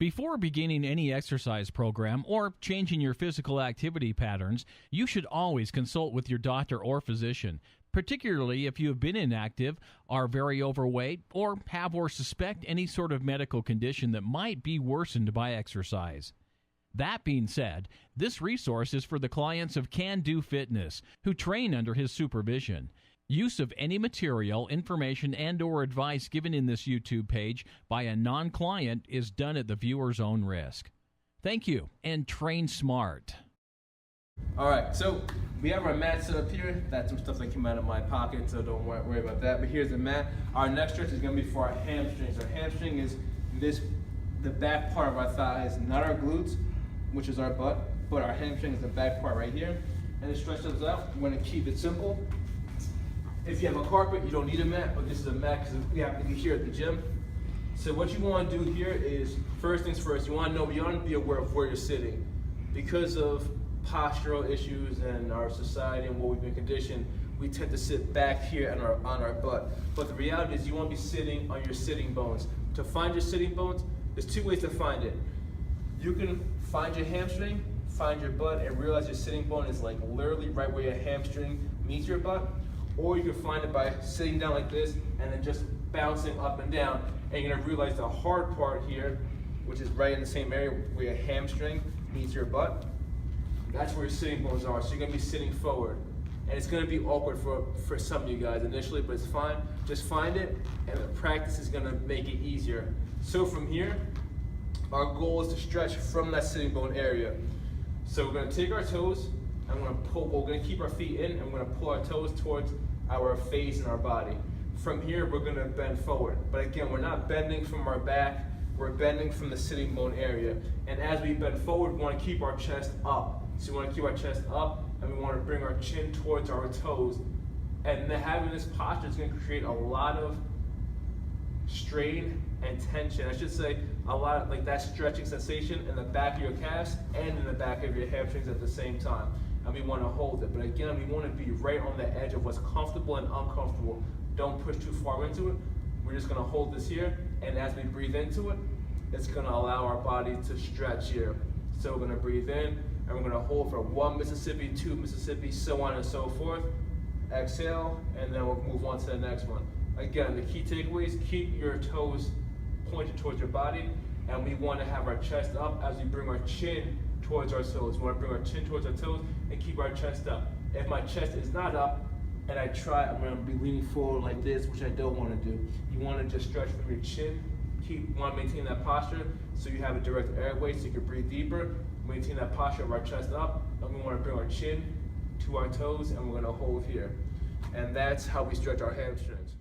Before beginning any exercise program or changing your physical activity patterns, you should always consult with your doctor or physician, particularly if you have been inactive, are very overweight, or have or suspect any sort of medical condition that might be worsened by exercise. That being said, this resource is for the clients of KanduFitness, who train under his supervision. Use of any material, information, and/or advice given in this YouTube page by a non-client is done at the viewer's own risk. Thank you, and train smart. All right, so we have our mat set up here. That's some stuff that came out of my pocket, so don't worry about that. But here's the mat. Our next stretch is going to be for our hamstrings. Our hamstring is the back part of our thighs, not our glutes, which is our butt, but our hamstring is the back part right here. And to stretch those out, we're going to keep it simple. If you have a carpet, you don't need a mat, but this is a mat because we have to be here at the gym. So what you want to do here is, first things first, you want to be aware of where you're sitting. Because of postural issues and our society and what we've been conditioned, we tend to sit back here on our butt. But the reality is you want to be sitting on your sitting bones. To find your sitting bones, there's two ways to find it. You can find your hamstring, find your butt, and realize your sitting bone is like literally right where your hamstring meets your butt. Or you can find it by sitting down like this and then just bouncing up and down. And you're gonna realize the hard part here, which is right in the same area where your hamstring meets your butt. That's where your sitting bones are. So you're gonna be sitting forward. And it's gonna be awkward for some of you guys initially, but it's fine. Just find it, and the practice is gonna make it easier. So from here, our goal is to stretch from that sitting bone area. So we're gonna take our toes, and we're gonna keep our feet in, and we're gonna pull our toes towards our face and our body. From here, we're gonna bend forward. But again, we're not bending from our back, we're bending from the sitting bone area. And as we bend forward, we wanna keep our chest up. So we wanna keep our chest up, and we wanna bring our chin towards our toes. And then having this posture is gonna create a lot of strain and tension. I should say a lot of like that stretching sensation in the back of your calves and in the back of your hamstrings at the same time. And we want to hold it. But again, we want to be right on the edge of what's comfortable and uncomfortable. Don't push too far into it. We're just going to hold this here, and as we breathe into it, it's going to allow our body to stretch here. So we're going to breathe in, and we're going to hold for 1 Mississippi, 2 Mississippi, so on and so forth. Exhale, and then we'll move on to the next one. Again, the key takeaways, keep your toes pointed towards your body, and we want to have our chest up as we bring our chin towards our toes. We want to bring our chin towards our toes and keep our chest up. If my chest is not up and I try, I'm going to be leaning forward like this, which I don't want to do. You want to just stretch from your chin. You want to maintain that posture so you have a direct airway so you can breathe deeper. Maintain that posture of our chest up, and we want to bring our chin to our toes, and we're going to hold here. And that's how we stretch our hamstrings.